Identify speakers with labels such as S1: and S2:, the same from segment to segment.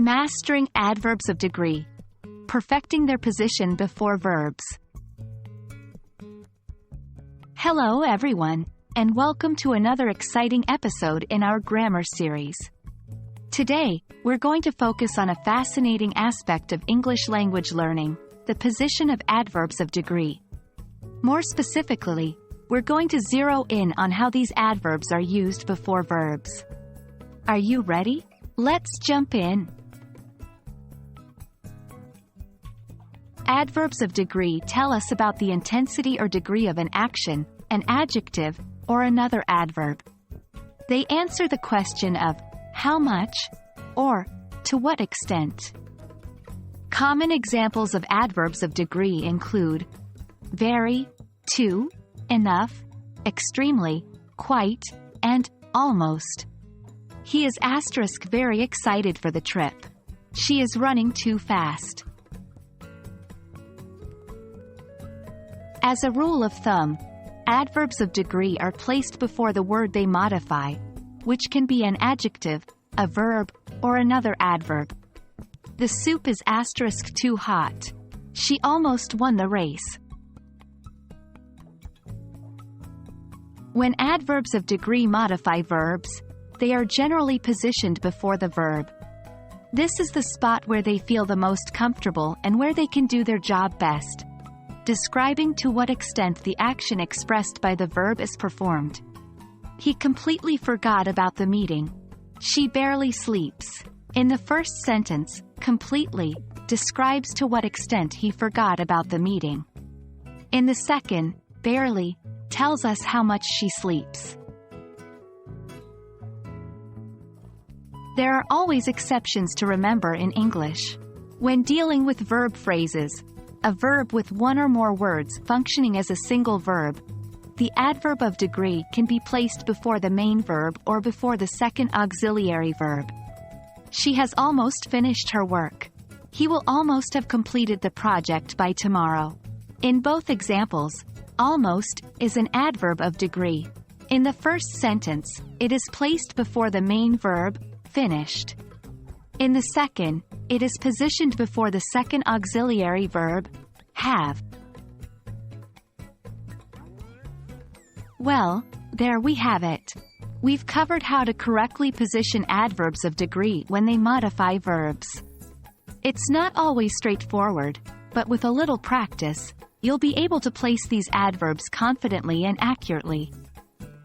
S1: Mastering adverbs of degree. Perfecting their position before verbs. Hello everyone, and welcome to another exciting episode in our grammar series. Today, we're going to focus on a fascinating aspect of English language learning, the position of adverbs of degree. More specifically, we're going to zero in on how these adverbs are used before verbs. Are you ready? Let's jump in. Adverbs of degree tell us about the intensity or degree of an action, an adjective, or another adverb. They answer the question of how much or to what extent. Common examples of adverbs of degree include very, to, enough, extremely, quite, and almost. He is very excited for the trip. She is running too fast. As a rule of thumb, adverbs of degree are placed before the word they modify, which can be an adjective, a verb, or another adverb. The soup is too hot. She almost won the race. When adverbs of degree modify verbs, they are generally positioned before the verb. This is the spot where they feel the most comfortable and where they can do their job best, describing to what extent the action expressed by the verb is performed. He completely forgot about the meeting. She barely sleeps. In the first sentence, completely describes to what extent he forgot about the meeting. In the second, barely tells us how much she sleeps. There are always exceptions to remember in English. When dealing with verb phrases, a verb with one or more words functioning as a single verb, the adverb of degree can be placed before the main verb or before the second auxiliary verb. She has almost finished her work. He will almost have completed the project by tomorrow. In both examples, almost is an adverb of degree. In the first sentence, it is placed before the main verb, finished. In the second, it is positioned before the second auxiliary verb, have. Well, there we have it. We've covered how to correctly position adverbs of degree when they modify verbs. It's not always straightforward, but with a little practice, you'll be able to place these adverbs confidently and accurately.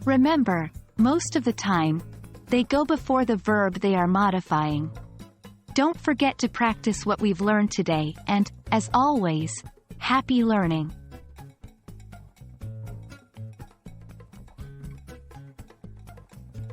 S1: Remember, most of the time, they go before the verb they are modifying. Don't forget to practice what we've learned today and, as always, happy learning!